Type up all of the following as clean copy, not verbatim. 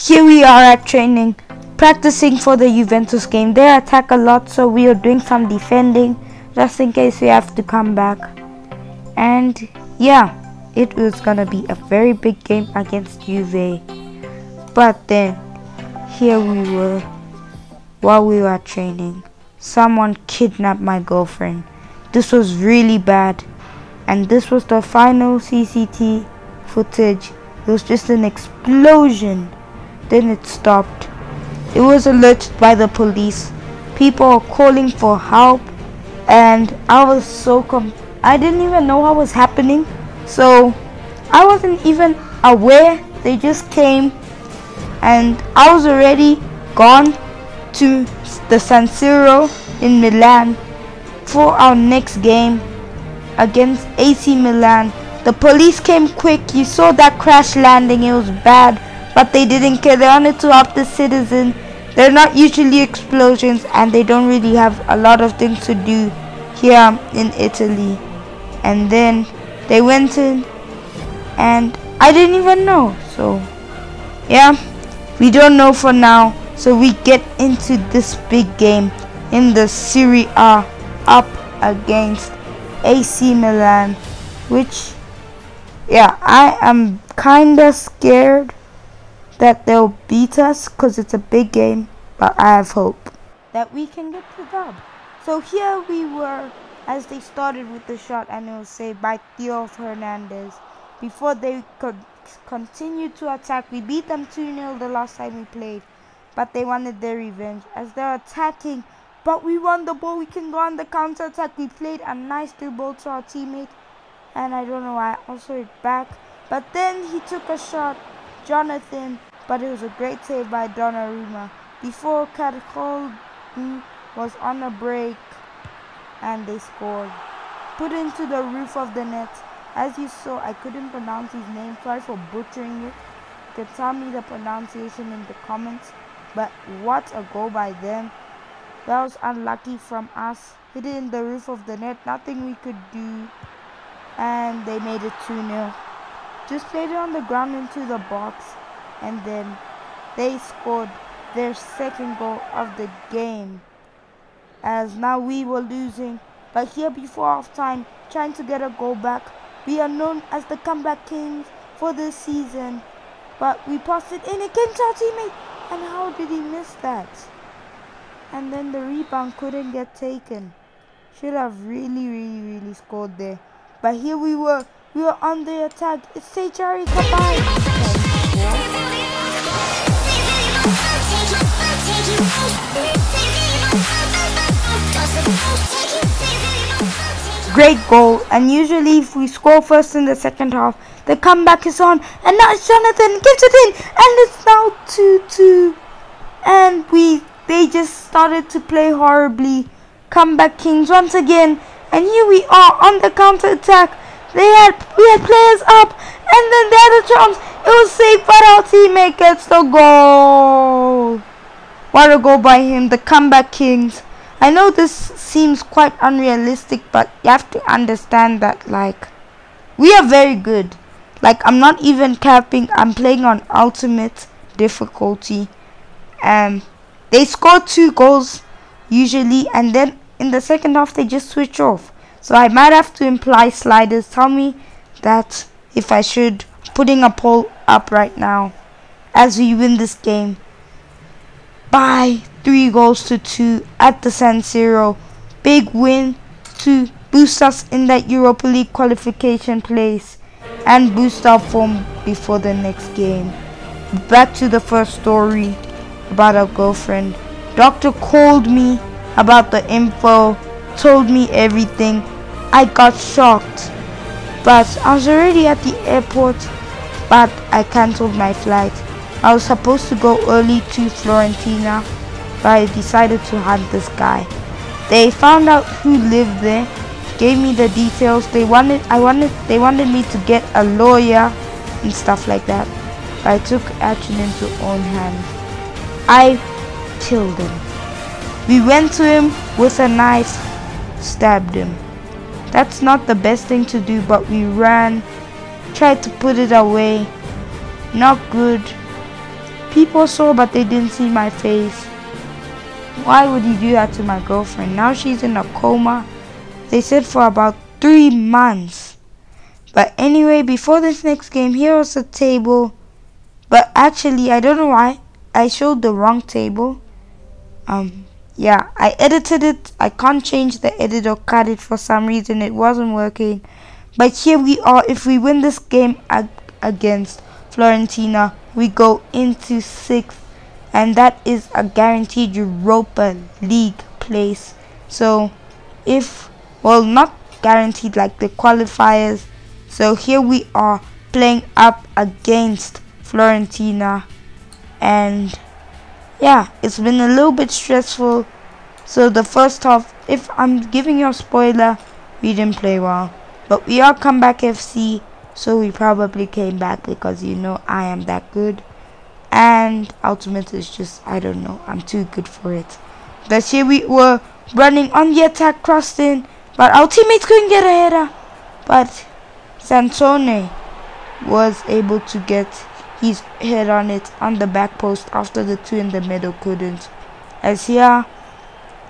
Here we are at training, practicing for the Juventus game. They attack a lot, so we are doing some defending just in case we have to come back. And yeah, it was gonna be a very big game against Juve. But then, here we were, while we were training, someone kidnapped my girlfriend. This was really bad. And this was the final CCTV footage. It was just an explosion. Then it stopped. It was alerted by the police. People were calling for help. And I was so I didn't even know what was happening. So I wasn't even aware. They just came. And I was already gone to the San Siro in Milan for our next game against AC Milan. The police came quick. You saw that crash landing. It was bad, but they didn't care. They wanted to help the citizen. They're not usually explosions, and they don't really have a lot of things to do here in Italy. And then they went in, and I didn't even know. So yeah, we don't know for now. So we get into this big game in the Serie A up against AC Milan, which, yeah, I am kinda scared that they'll beat us because it's a big game, but I have hope that we can get the dub. So here we were as they started with the shot, and it was saved by Theo Hernandez. Before they could continue to attack, we beat them 2-0 the last time we played, but they wanted their revenge as they're attacking. But we won the ball. We can go on the counter attack. We played a nice through ball to our teammate, and I don't know why I also hit back. But then he took a shot, Jonathan, but it was a great save by Donnarumma before Carcol was on a break, and they scored. Put into the roof of the net. As you saw, I couldn't pronounce his name. Sorry for butchering it. You can tell me the pronunciation in the comments. But what a goal by them. That was unlucky from us. Hit it in the roof of the net. Nothing we could do. And they made it 2-0. Just played it on the ground into the box. And then they scored their second goal of the game. As now we were losing. But here before halftime, trying to get a goal back. We are known as the comeback kings for this season. But we passed it in against our teammate. And how did he miss that? And then the rebound couldn't get taken. Should have really scored there. But here we were on the attack. It's Cabaye. Great goal. And usually if we score first in the second half, the comeback is on. And now it's Jonathan gives it in. And it's now 2-2. And they just started to play horribly. Comeback kings once again. And here we are on the counter attack. We had players up, and then they had a chance. It was saved, but our teammate gets the goal. What a goal by him, the comeback kings. I know this seems quite unrealistic, but you have to understand that, like, we are very good. Like, I'm not even capping. I'm playing on ultimate difficulty. They scored 2 goals usually, and then in the second half they just switch off. So I might have to imply sliders. Tell me that if I should. Putting a poll up right now as we win this game by 3-2 at the San Siro. Big win to boost us in that Europa League qualification place and boost our form before the next game. Back to the first story about our girlfriend. Doctor called me about the info, told me everything. I got shocked, but I was already at the airport, but I cancelled my flight. I was supposed to go early to Fiorentina, but I decided to hunt this guy. They found out who lived there, gave me the details. They wanted me to get a lawyer and stuff like that. But I took action into own hands. I killed him. We went to him with a knife, stabbed him. That's not the best thing to do, but we ran, tried to put it away. Not good. People saw, but they didn't see my face. Why would he do that to my girlfriend? Now she's in a coma. They said for about 3 months. But anyway, before this next game, here was a table. But actually, I don't know why I showed the wrong table. Yeah, I edited it. I can't change the edit or cut it for some reason. It wasn't working. But here we are. If we win this game against Fiorentina, we go into 6th. And that is a guaranteed Europa League place. So, well, not guaranteed like the qualifiers. So here we are playing up against Fiorentina. And yeah, it's been a little bit stressful. So the first half, if I'm giving you a spoiler, we didn't play well. But we are Comeback FC, so we probably came back because you know I am that good. And Ultimate is just, I don't know, I'm too good for it. But here we were running on the attack, crossed in, but our teammates couldn't get a header. But Santone was able to get his head on it on the back post after the two in the middle couldn't. As here,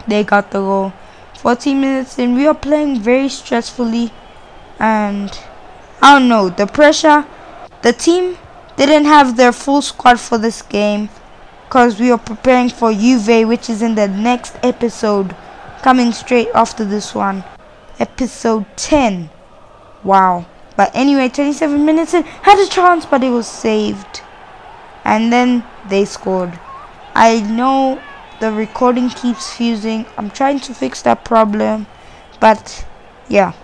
they got the goal. 14 minutes in, we are playing very stressfully. And I don't know, the pressure, the team didn't have their full squad for this game because we are preparing for Juve, which is in the next episode, coming straight after this one, episode 10. Wow. But anyway, 27 minutes in, had a chance, but it was saved. And then they scored. I know the recording keeps fusing. I'm trying to fix that problem, but yeah,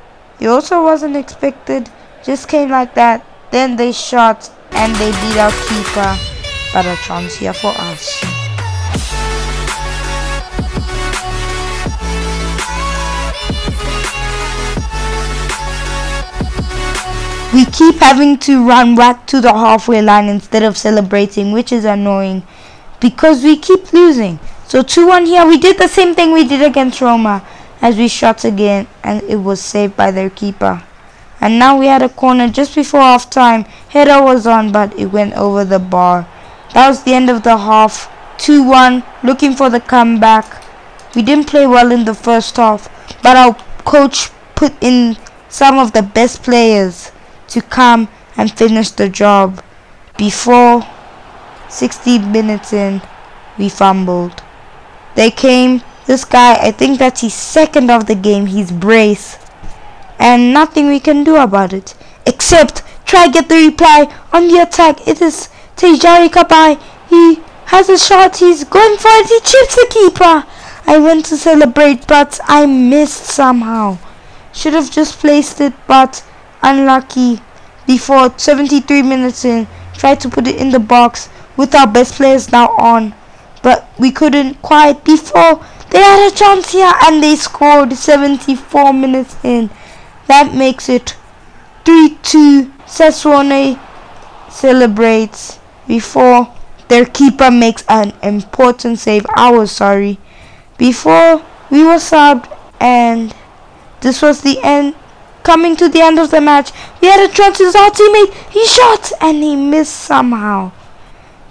it also wasn't expected, just came like that. Then they shot and they beat our keeper, but a chance here for us. We keep having to run back to the halfway line instead of celebrating, which is annoying because we keep losing. So 2-1 here. We did the same thing we did against Roma as we shot again and it was saved by their keeper. And now we had a corner just before half time. Header was on, but it went over the bar. That was the end of the half. 2-1, looking for the comeback. We didn't play well in the first half, but our coach put in some of the best players to come and finish the job. Before 60 minutes in, we fumbled. They came, this guy, I think that's his second of the game, he's brace. And nothing we can do about it, except try get the reply on the attack. It is Tejari Cabaye. He has a shot, he's going for it, he chips the keeper. I went to celebrate, but I missed somehow. Should have just placed it, but unlucky. Before 73 minutes in, tried to put it in the box with our best players now on, but we couldn't quite. Before they had a chance here and they scored 74 minutes in. That makes it 3-2. Sassuone celebrates before their keeper makes an important save. I was sorry. Before we were subbed, and this was the end. Coming to the end of the match, we had a chance with our teammate. He shot and he missed somehow.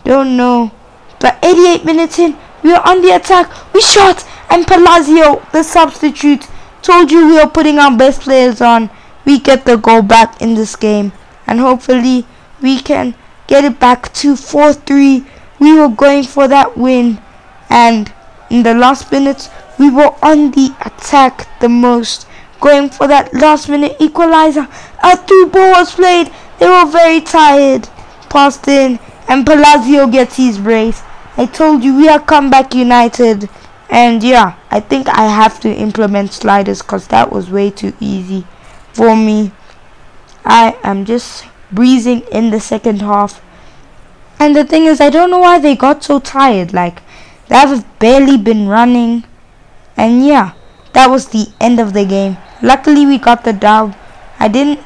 Don't know. But 88 minutes in, we were on the attack. We shot and Palazzo, the substitute, told you we are putting our best players on. We get the goal back in this game. And hopefully we can get it back to 4-3. We were going for that win. And in the last minutes, we were on the attack the most, going for that last minute equalizer. A through ball was played. They were very tired. Passed in and Palazzo gets his brace. I told you we are Comeback United. And yeah, I think I have to implement sliders because that was way too easy for me. I am just breezing in the second half. And the thing is, I don't know why they got so tired. Like, they have barely been running. And yeah, that was the end of the game. Luckily we got the dub. I don't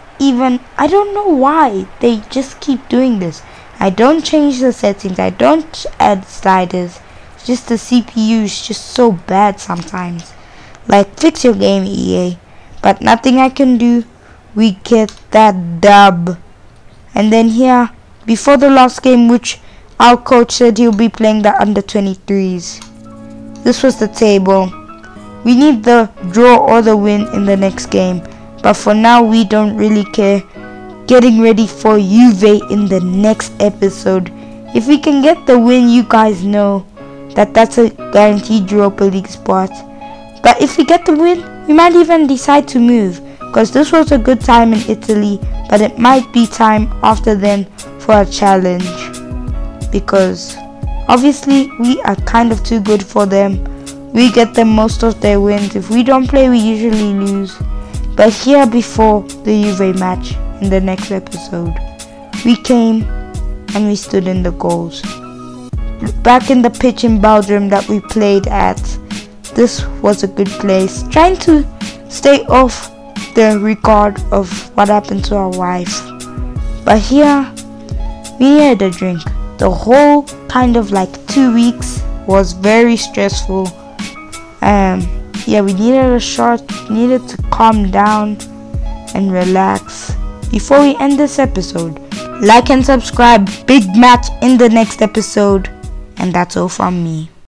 know why they just keep doing this. I don't change the settings, I don't add sliders. It's just the CPU is just so bad sometimes. Like, fix your game, EA. But nothing I can do. We get that dub. And then here, before the last game, which our coach said he'll be playing the under 23s. This was the table. We need the draw or the win in the next game, but for now we don't really care. Getting ready for Juve in the next episode. If we can get the win, you guys know that that's a guaranteed Europa League spot. But if we get the win, we might even decide to move, because this was a good time in Italy, but it might be time after then for a challenge, because obviously we are kind of too good for them. We get them most of their wins. If we don't play, we usually lose. But here before the Juve match in the next episode, we came and we stood in the goals. Back in the pitch in Belgium that we played at, this was a good place. Trying to stay off the record of what happened to our wife. But here, we needed a drink. The whole kind of like 2 weeks was very stressful. Yeah, we needed a shot, needed to calm down and relax. Before we end this episode, like and subscribe. Big match in the next episode. And that's all from me.